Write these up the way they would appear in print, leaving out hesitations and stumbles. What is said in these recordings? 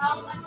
Welcome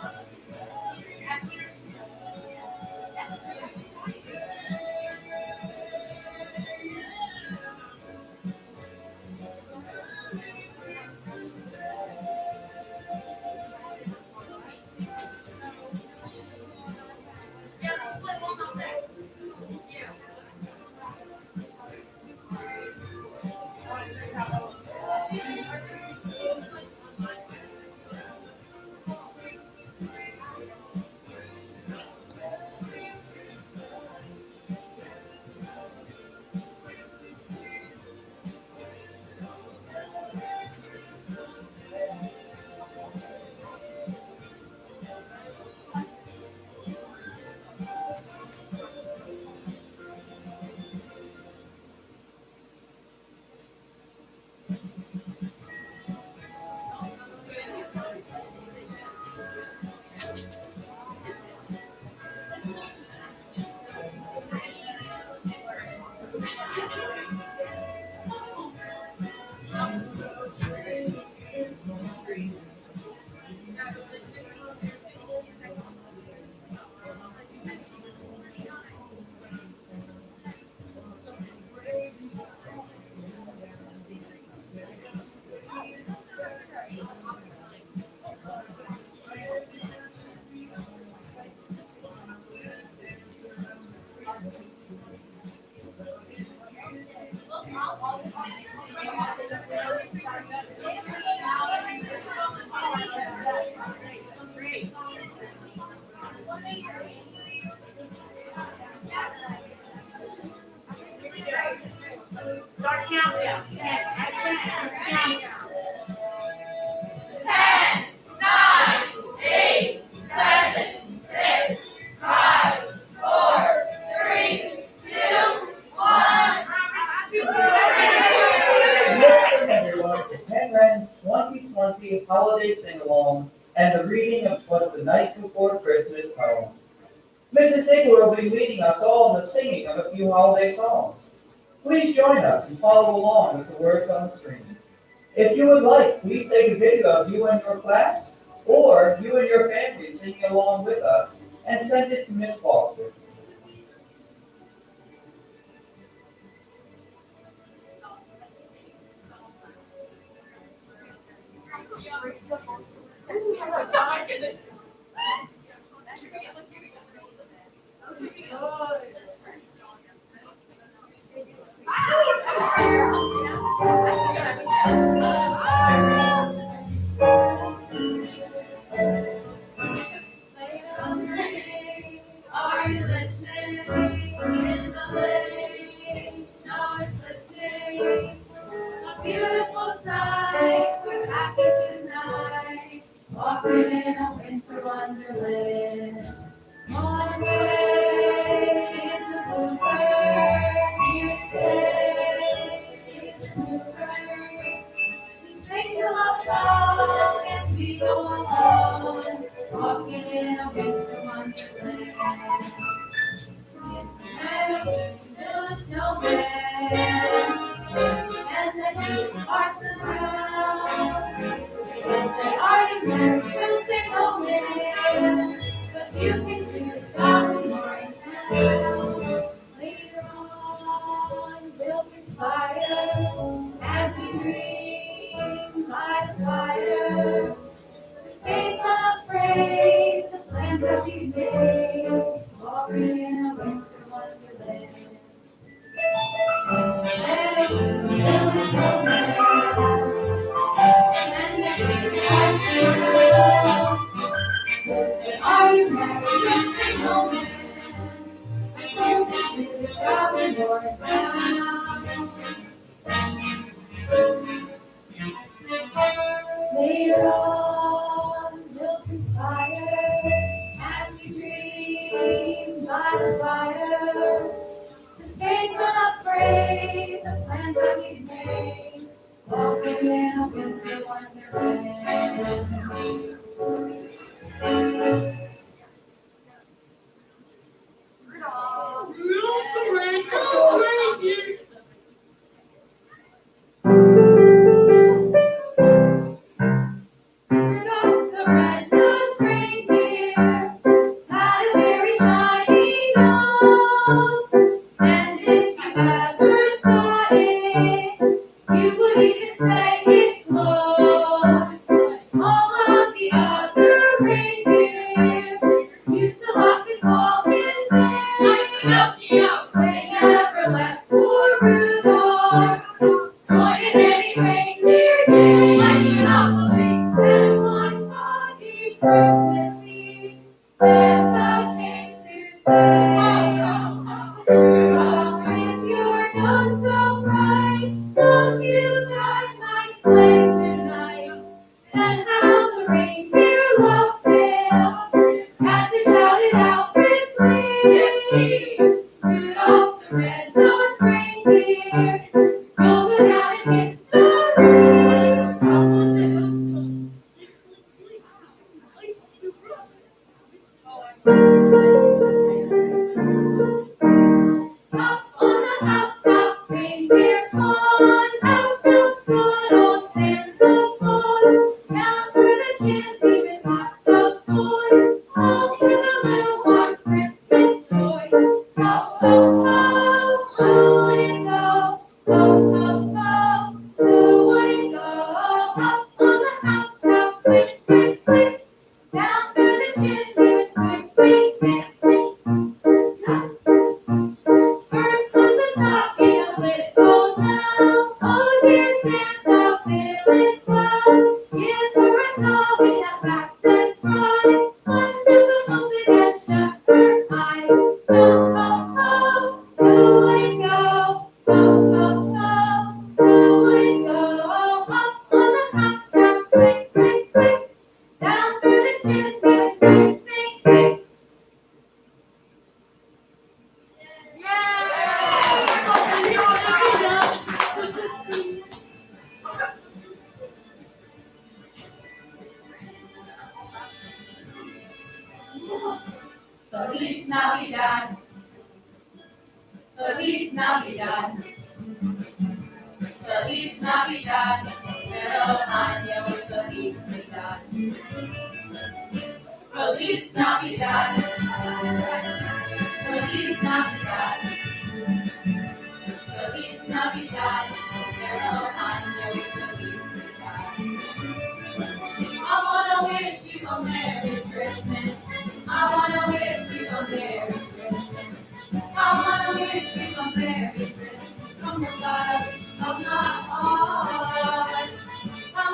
everyone to Penryn's 2020 Holiday Sing-Along and the reading of "Twas the Night Before Christmas" poem. Mrs. Ziegler will be leading us all in the singing of a few holiday songs. Please join us and follow along with the words on the screen. If you would like, please take a video of you and your class, or you and your family singing along with us, and send it to Miss Foster. Are you listening? In the lane, snow is glistening. A beautiful sight. We're happy tonight, walking in a winter wonderland. On the way is the bluebird. Here to stay is the bluebird. Sing the love song as we go along, walking in a winter wonderland. And the snowman, and the hills are surrounded. They say, are you merry? We'll say no, man, but you can choose how we are in town. Later on, we'll conspire as we dream by the fire. Face unafraid, the plans that we made, walking in a winter wonderland. And the snowman, and the are you married? Yes, say no, man. You can do the job in your town. Later on, we'll conspire as we dream by the fire. To face unafraid the plans that we made, walking in a winter wonderland. Rudolph the red-nosed Feliz Navidad. Feliz Navidad. Feliz Navidad. Pero año felicidad. Feliz Navidad. Feliz Navidad. Feliz Navidad. Pero año felicidad. I wanna wish you a Merry Christmas. I wanna wish you a Merry Christmas. I wanna wish you a Merry Christmas from the bottom of my heart. I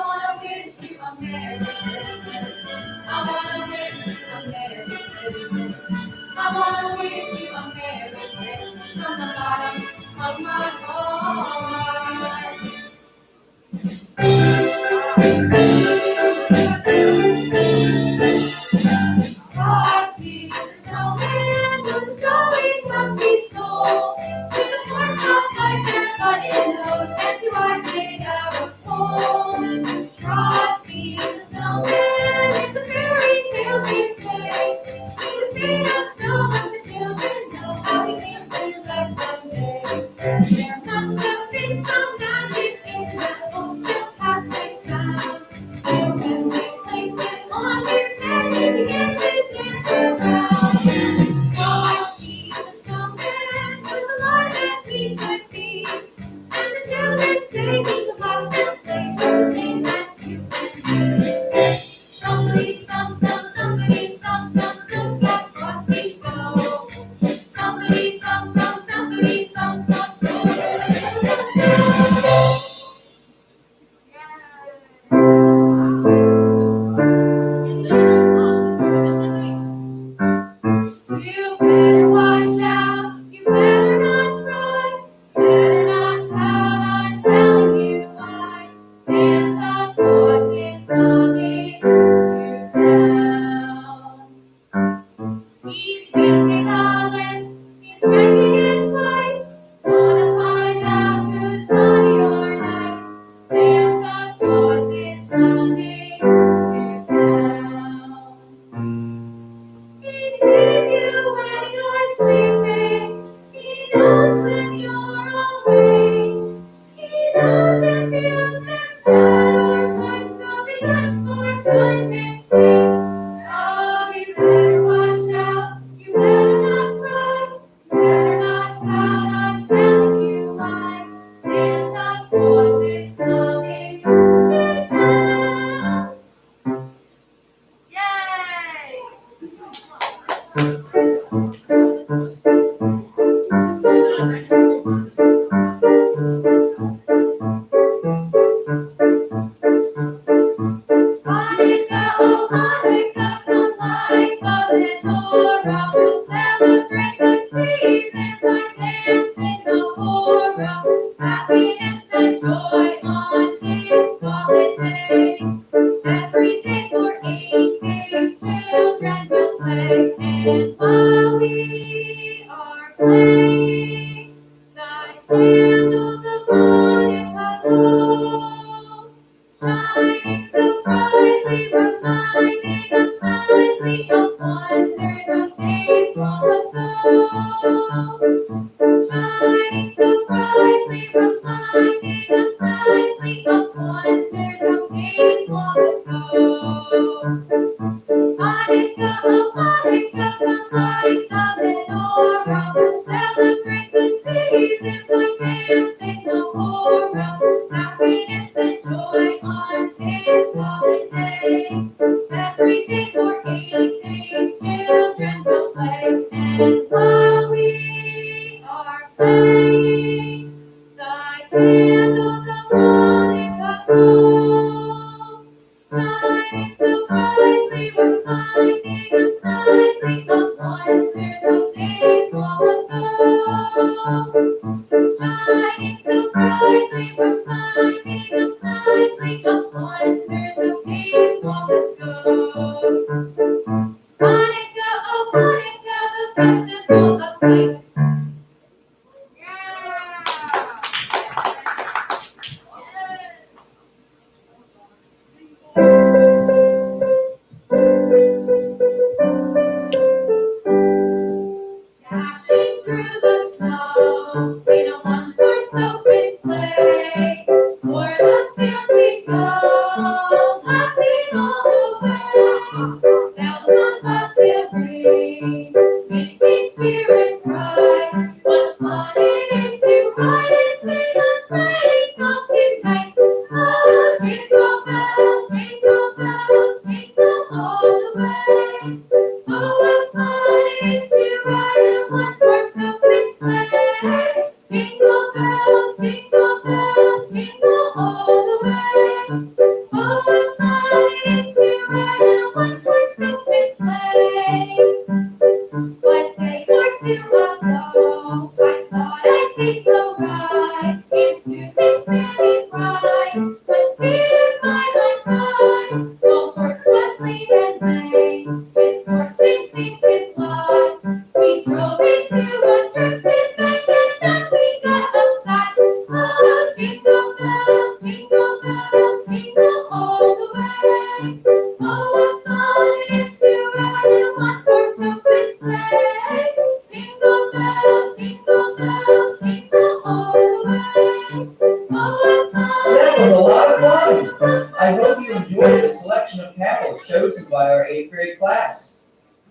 to enjoy the selection of carols chosen by our 8th grade class.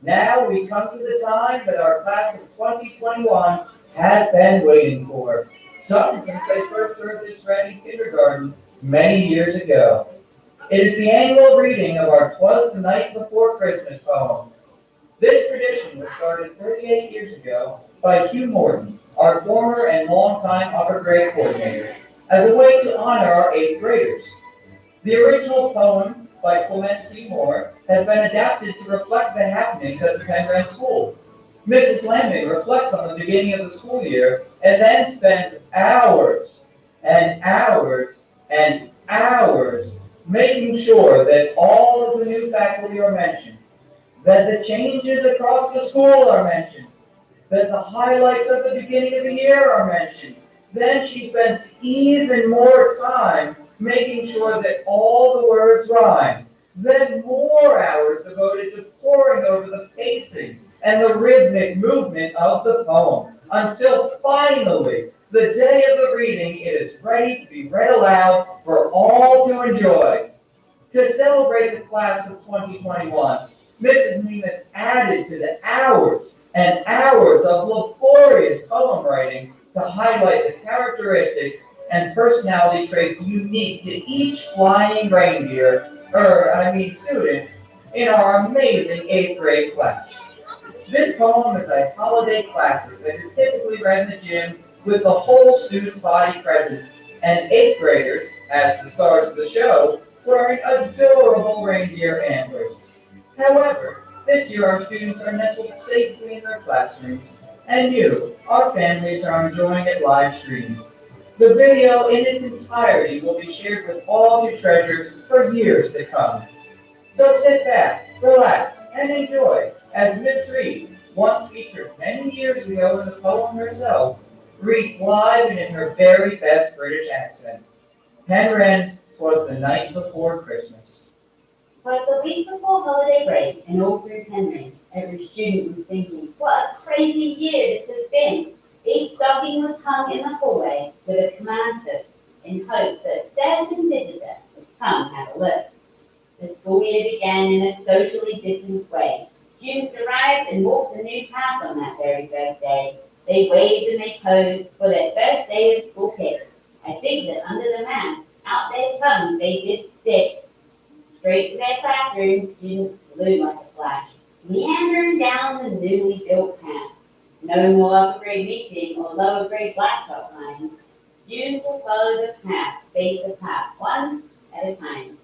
Now we come to the time that our class of 2021 has been waiting for. Some since they first heard this read in kindergarten many years ago. It is the annual reading of our "Twas the Night Before Christmas" poem. This tradition was started 38 years ago by Hugh Morton, our former and longtime upper grade coordinator, as a way to honor our 8th graders. The original poem by Clement Seymour has been adapted to reflect the happenings at the Penryn School. Mrs. Lambing reflects on the beginning of the school year and then spends hours and hours and hours making sure that all of the new faculty are mentioned, that the changes across the school are mentioned, that the highlights of the beginning of the year are mentioned. Then she spends even more time making sure that all the words rhyme. Then more hours devoted to poring over the pacing and the rhythmic movement of the poem, until finally, the day of the reading, it is ready to be read aloud for all to enjoy. To celebrate the class of 2021, Mrs. Neiman added to the hours and hours of laborious poem writing to highlight the characteristics and personality traits unique to each flying reindeer, student, in our amazing 8th grade class. This poem is a holiday classic that is typically read in the gym with the whole student body present, and 8th graders, as the stars of the show, wearing adorable reindeer antlers. However, this year our students are nestled safely in their classrooms, and you, our families, are enjoying it live streamed. The video in its entirety will be shared with all to treasure for years to come. So sit back, relax, and enjoy as Miss Reed, once featured many years ago in the poem herself, reads live and in her very best British accent. Penryn's "'Twas the Night Before Christmas." Was the week before holiday break, and all through Penryn, every student was thinking, what a crazy year this has been. Each stocking was hung in the hallway with a command hook in hopes that a certain visitor would come have a look. The school year began in a socially distanced way. Students arrived and walked the new path on that very first day. They waved and they posed for their first day of school kick. I think that under the mask, out their tongues they did stick. Straight to their classrooms, students flew like a flash, meandering down the newly built path. No more upper grade meeting or lower grade blacktop lines. Students will follow the path, face the path, one at a time.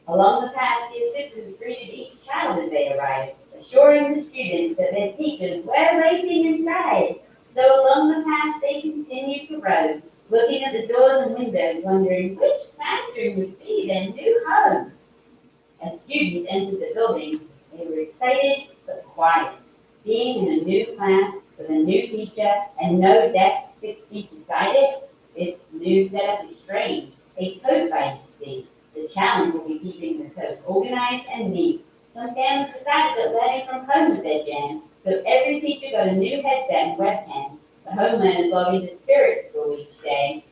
Along the path, the assistants greeted each child as they arrived, assuring the students that their teachers were waiting inside. So along the path they continued to roam, looking at the doors and windows, wondering which classroom would be their new home. As students entered the building, they were excited but quiet. Being in a new class with a new teacher and no desk 6 feet beside it, this new setup is strange. A tote bag, you see. The challenge will be keeping the tote organized and neat. Some families decided that learning from home was their jam, so every teacher got a new headset and webcam. The homeowners lobbied the spirit school each day.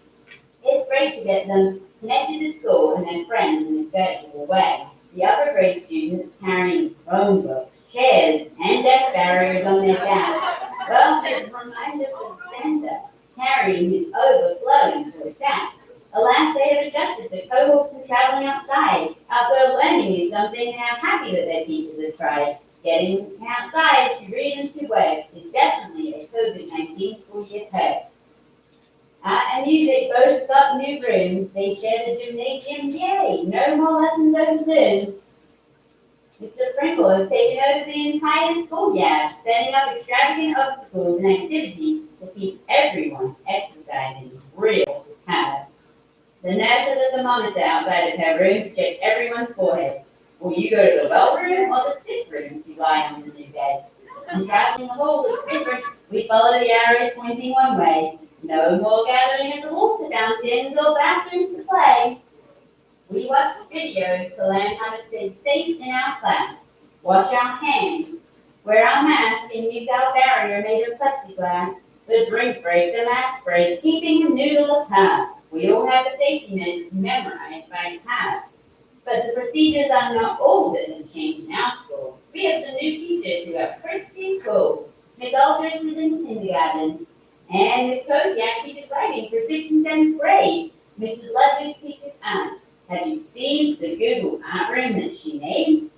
It's great to get them connected to school and their friends in this virtual way. The upper grade students carrying Chromebooks, chairs, and desk barriers on their desks. Well, it reminds us of Santa carrying his overflowing toy sack. Alas, they have adjusted to cohorts and traveling outside. Outdoor learning is something, and I'm happy that their teachers have tried. Getting outside to read and to work is definitely a COVID-19 school year perk. Art and music both got new rooms. They share the gymnasium. Yay! No more lessons over Zoom. Mr. Pringle has taken over the entire schoolyard, setting up extravagant obstacles and activities to keep everyone exercising real hard. The nurse has a thermometer outside of her room to check everyone's forehead. Will you go to the well room or the sick room to lie on the new bed? And traveling the hall looks different. We follow the arrows pointing one way. No more gathering at the water fountains or bathrooms to play. We watch videos to learn how to stay safe in our class. Wash our hands. Wear our masks and use our barrier made of plexiglass. The drink break, the mask break, keeping a noodle apart. We all have a safety net memorized by heart. But the procedures are not all that has changed in our school. We have some new teachers who are pretty cool. Miss Aldrich is in kindergarten, and Miss Kodiak teaches writing for 6th and 7th grade. Mrs. Ludwig teaches art. Have you seen the Google art room that she made?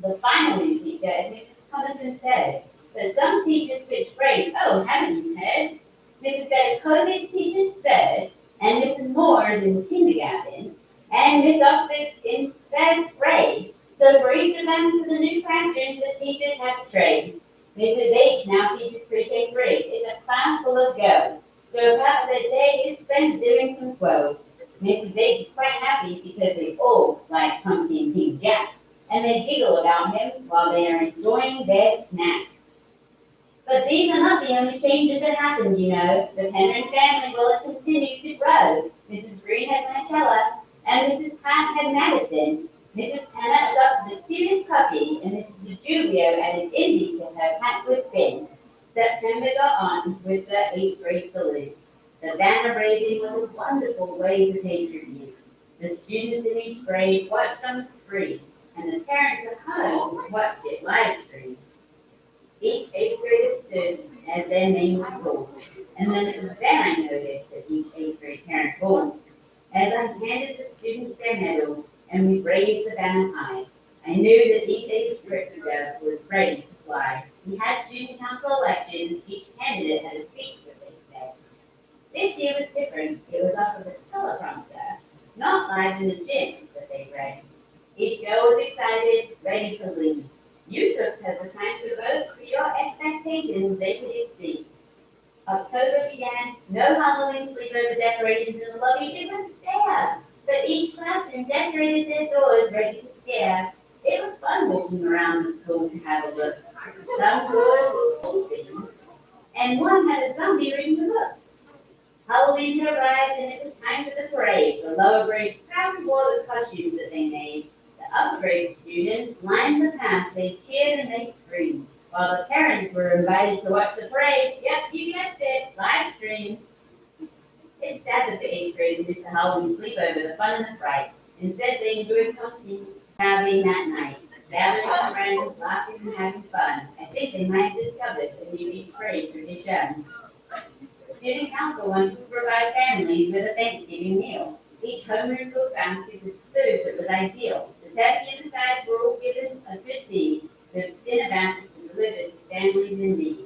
The final new teacher, as Mrs. Thomason said, but some teachers switch grades. Oh, haven't you heard? Mrs. Bedekovic teaches 3rd, and Mrs. Moore is in kindergarten, and Miss Oxford in 1st grade. So for each of them to the new classrooms, the teachers have to train. Mrs. H now teaches pre-K 3. It's a class full of girls. So about the day is spent doing some quotes. Mrs. H is quite happy because they all like Pumpkin King Jack, and they giggle about him while they are enjoying their snack. But these are not the only changes that happened, you know. The Penryn family will continue to grow. Mrs. Green had Marcella, and Mrs. Pratt had Madison. Mrs. Hannah adopted the cutest puppy, and Mrs. DeJulio added Izzy to her Patwood bin. September got on with the 8th grade salute. The banner raising was a wonderful way to pay tribute. The students in each grade watched on the screen, and the parents at home watched it live streamed. Each 8th grader stood as their name was called, and then it was then I noticed that each 8th grade parent called. As I handed the students their medal and we raised the banner high, I knew that each 8th grader was ready to fly. We had student council elections, each candidate had a speech that they said. This year was different. It was off of a teleprompter, not live in the gym that they read. Each girl was excited, ready to lead. You took the time to vote for your expectations they could exceed. October began, no Halloween sleepover decorations in the lobby, it was there. But each classroom decorated their doors ready to scare. It was fun walking around the school to have a look. Some doors were full themed, and one had a zombie reading the book. Halloween had arrived and it was time for the parade. The lower grades proudly wore the costumes that they made. The upper grade students lined the path, they cheered and they screamed, while the parents were invited to watch the parade. Yep, you guessed it, live stream. It's sad that the 8th grade missed the Halloween sleepover, the fun and the fright. Instead, they enjoyed pumpkin carving that night, gathering with friends, laughing and having fun. I think they might have discovered a new 8th grade tradition. Student council wanted to provide families with a Thanksgiving meal. Each homeroom cooked basket with food that was ideal. The turkey and the sides were all given a good seed. The dinner baskets were delivered to families in need.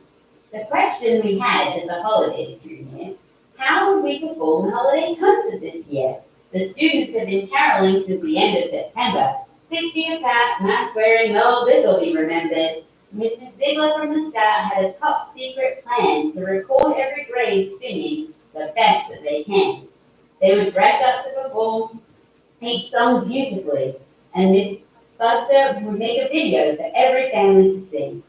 The question we had as a holiday student is, how would we perform the holiday concert this year? The students have been caroling since the end of September. 6 feet apart, mask wearing, oh, this will be remembered. Mrs. Ziegler from the start had a top secret plan to record every grade singing the best that they can. They would dress up to perform each song beautifully, and Miss Buster would make a video for every family to see.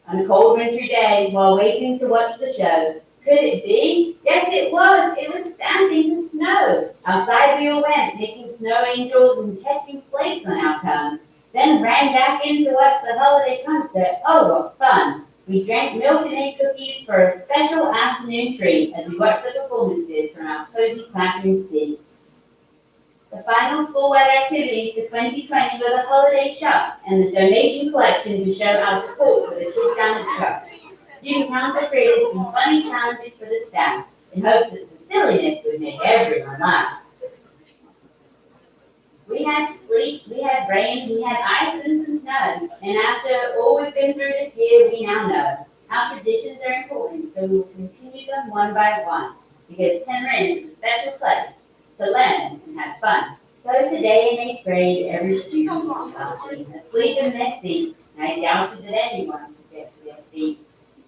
On a cold wintry day, while waiting to watch the show, could it be? Yes, it was. It was starting to snow. Outside we all went, making snow angels and catching flakes on our tongues. Then ran back in to watch the holiday concert. Oh, what fun! We drank milk and ate cookies for a special afternoon treat as we watched the performances from our cozy classroom seat. The final school-wide activities for 2020 were the holiday shop and the donation collection to show our support for the Kids Down the Truck. Student council created some funny challenges for the staff in hopes that the silliness would make everyone laugh. We had sleet, we had rain, we had ice and some snow, and after all we've been through this year, we now know our traditions are important, so we will continue them one by one, because Penryn is a special place to learn and have fun. So today in 8th grade, every student was healthy, asleep in their seats, and I doubted that anyone could get to their feet.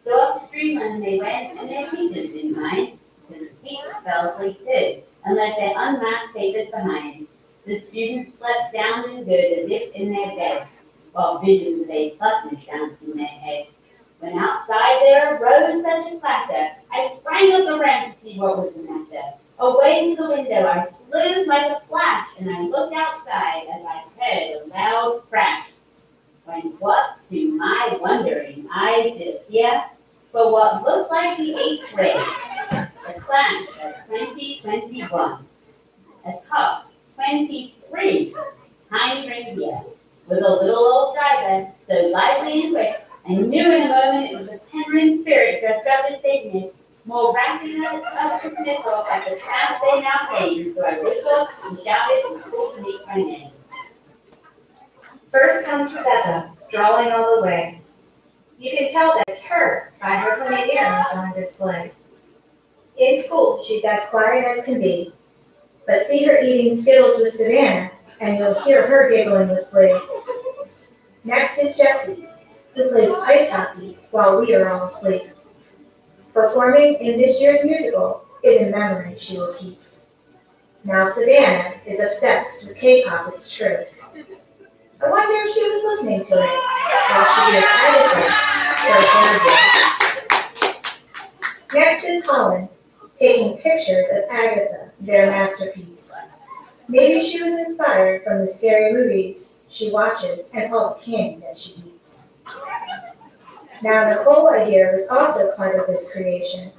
So up to dreamland they went, and their teachers didn't mind, because the teachers fell asleep too, and left their unmarked papers behind. The students slept sound and good as if in their beds, while visions of A+ danced in their heads. When outside there arose such a clatter, I sprang up the ramp to see what was the matter. Away to the window I flew like a flash, and I looked outside as I heard a loud crash. When what to my wondering eyes did appear, for what looked like the 8th grade, the class of 2021. Atop 23 First comes Rebecca, drawing all the way. You can tell that it's her by her funny earrings on display. In school, she's as quiet as can be, but see her eating Skittles with Savannah, and you'll hear her giggling with glee. Next is Jessie, who plays ice hockey while we are all asleep. Performing in this year's musical is a memory she will keep. Now Savannah is obsessed with K-pop, it's true. I wonder if she was listening to it while she did Agatha for a therapy. Next is Holland, taking pictures of Agatha, their masterpiece. Maybe she was inspired from the scary movies she watches and all the candy that she eats. Now Nicole, I hear, was also part of this creation.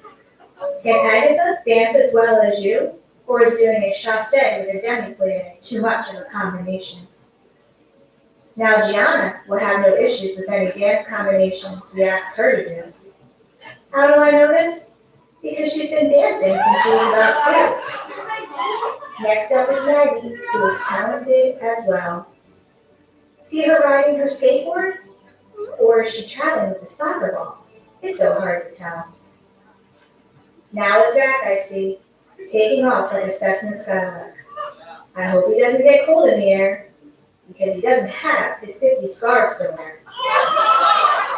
Can Agatha dance as well as you, or is doing a chasse with a demi-plie too much of a combination? Now Gianna will have no issues with any dance combinations we ask her to do. How do I know this? Because she's been dancing since she was about 2. Next up is Maggie, who is talented as well. See her riding her skateboard? Or is she traveling with a soccer ball? It's so hard to tell. Now it's Zach, I see, taking off like a Cessna Skylark. I hope he doesn't get cold in the air, because he doesn't have his 50 scarves to wear.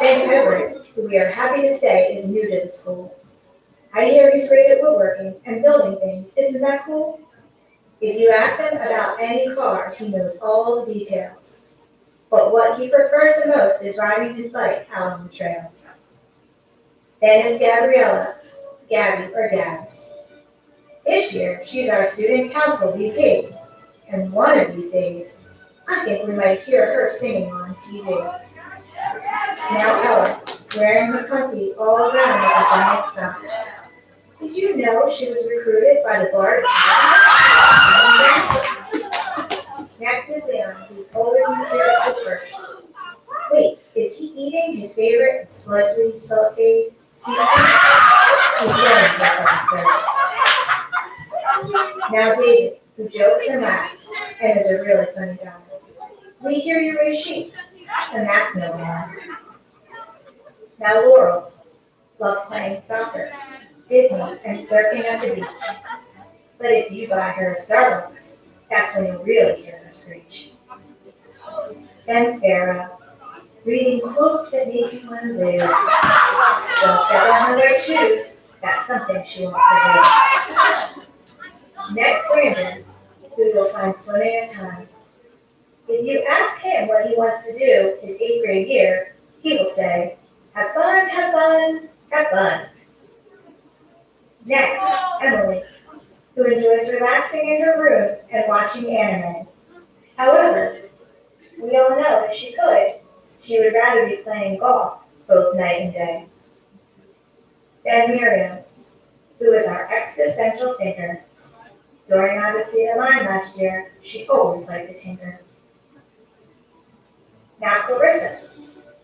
Ben Everett, who we are happy to say is new to the school. I hear he's great at woodworking and building things. Isn't that cool? If you ask him about any car, he knows all the details. But what he prefers the most is riding his bike out on the trails. Then is Gabriella, Gabby or Gabs. This year, she's our student council VP, and one of these days, I think we might hear her singing on TV. Now Ella, wearing her comfy all around like a giant sock. Did you know she was recruited by the Bard Academy? Next is Leon, who's always mysterious at first. Wait, is he eating his favorite slightly sauteed seafood? He's getting that first. Now David, who jokes and laughs, and is a really funny guy. We hear you raise sheep, and that's no more. Now Laurel loves playing soccer, Disney, and surfing at the beach. But if you buy her a Starbucks, that's when you really hear her screech. Then Sarah, reading quotes that make you want to live. Don't step on her right shoes, that's something she won't forget. Next, Brandon, who you'll find swimming a ton. If you ask him what he wants to do his 8th grade year, he will say, have fun, have fun, have fun. Next, Emily, who enjoys relaxing in her room and watching anime. However, we all know if she could, she would rather be playing golf both night and day. Then Miriam, who is our existential thinker. During Odyssey of Mine last year, she always liked to tinker. Now Clarissa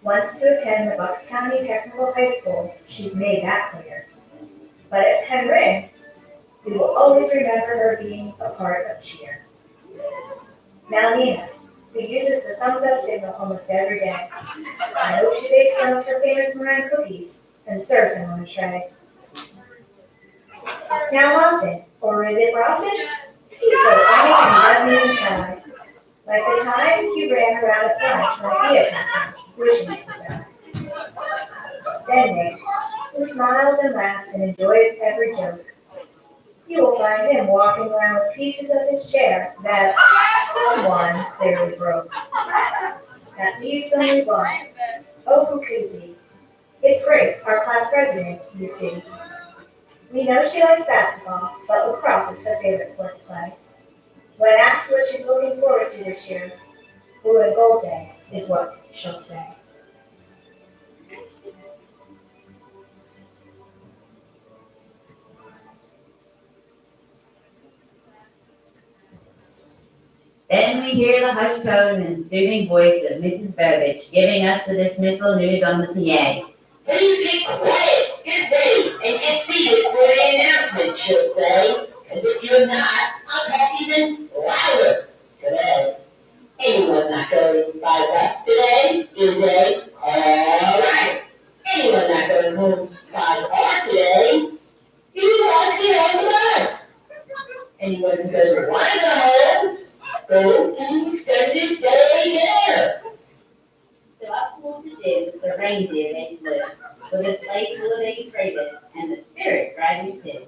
wants to attend the Bucks County Technical High School. She's made that clear. But at Penn we will always remember her being a part of cheer. Now Nina, who uses the thumbs up signal almost every day. I hope she bakes some of her famous meringue cookies and serves them on a tray. Now Lawson, or is it Rawson? He's so funny and he doesn't even try. Like the time he ran around at lunch when he attacked him, wishing he could die. Then Nick, who smiles and laughs and enjoys every joke. You will find him walking around with pieces of his chair that someone clearly broke. That leaves only one. Oh, who could be? It's Grace, our class president, you see. We know she likes basketball, but lacrosse is her favorite sport to play. When asked what she's looking forward to this year, Blue and Gold Day is what she'll say. Then we hear the hushed tone and soothing voice of Mrs. Burbage giving us the dismissal news on the PA. Please get quiet, get ready, and get seated for the announcement, she'll say. Because if you're not, I'll talk even louder. Good. Anyone not going by bus today is a alright. Anyone not going home by car today, you must get on the bus. Anyone who doesn't want to go to extended day there. So up towards the dim, the reindeer they flew, with a sleigh full of eight freighters, and the spirit driving too.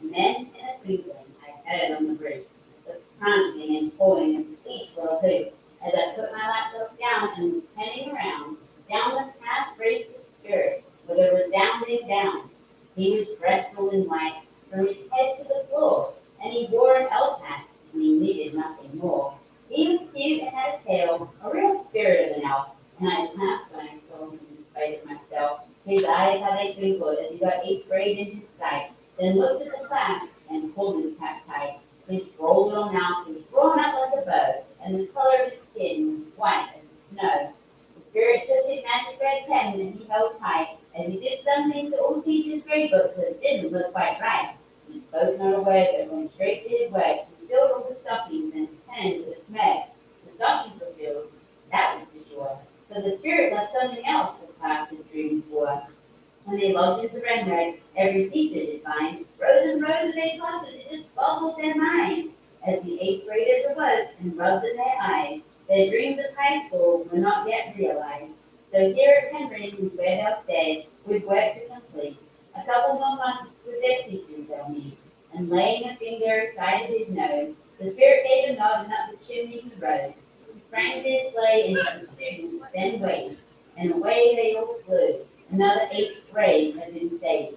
And then, in a twinkling, I heard on the roof, the prancing and pulling of each little hoop. As I put my laptop down and was turning around, down the path raced the spirit, with a resounding down. He was dressed all in white, from his head to the floor, and he wore an elf hat, and he needed nothing more. He was cute and had a tail, a real spirit of an elf, and I laughed when I saw him in spite of myself. His eyes how they twinkled as he got each braid in his sight, then looked at the class and pulled his cap tight. His droll little mouth was drawn up like a bow, and the color of his skin was white as the snow. The spirit took his magic red pen that he held tight, as he did something to all teachers' grade books that didn't look quite right. He spoke not a word, but went straight to his work. He filled all the stockings and turned to the smeg. The stockings were filled, that was for sure. So the spirit left something else for class's dreams for. When they logged into Renred, every teacher did find rows and rows of eight classes, it just boggled their minds. As the eighth graders awoke and rubbed in their eyes, their dreams of high school were not yet realized. So here at Penryn, who's where they'll stay, with work to complete. A couple more months with their teachers they'll meet. And laying a finger aside his nose, the spirit gave a nod and up the chimney he rose. He sprang to his sleigh and the students then waved, and away they all flew. Another eighth grade had been saved.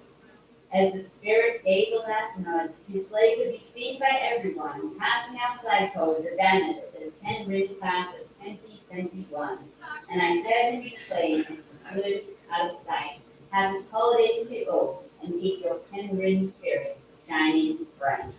As the spirit gave the last nod, his sleigh could be seen by everyone, passing out flagpoles or banners that said Penryn class of 2021. And I heard him explain as he flew out of sight. Happy holidays to all, and keep your Penryn spirit shining bright.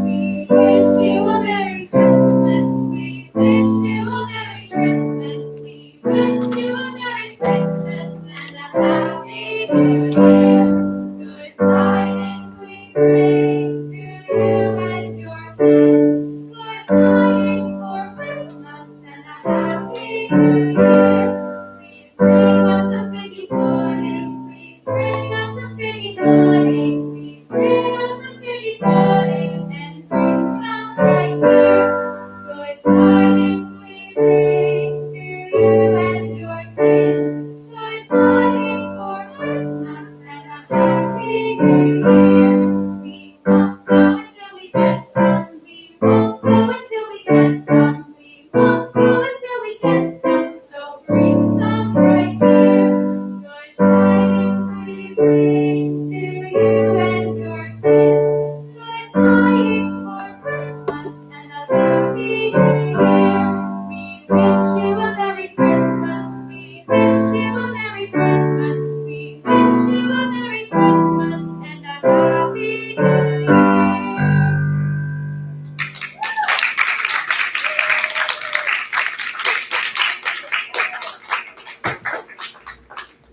We wish you a Merry Christmas. We wish you a Merry Christmas. We wish you a Merry Christmas and a Happy New Year. Good tidings we bring to you and your kin. Good tidings for Christmas and a Happy New Year. Please bring us a figgy pudding. Please bring us a figgy pudding. Please bring us a figgy pudding and bring some right here. Good tidings we bring to you and your kin. Good tidings for Christmas and a Happy New Year. We won't go until we get some. We won't go until we get some. We won't go until we get some. So bring some right here. Good tidings we bring to you and your kin. Good tidings for Christmas and a Happy New Year. We wish you a Merry Christmas. We wish you a Merry Christmas. We wish you a Merry Christmas and a Happy New Year.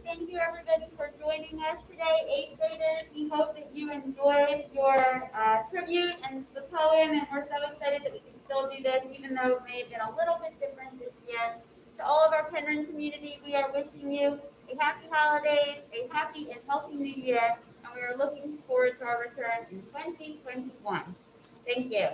Thank you everybody for joining us today, eighth graders. We hope that you enjoyed your tribute and the poem, and we're so excited that we can still do this, even though it may have been a little bit different this year. To all of our Penryn community, we are wishing you a happy holidays, a happy and healthy new year, and we are looking forward to our return in 2021. Thank you.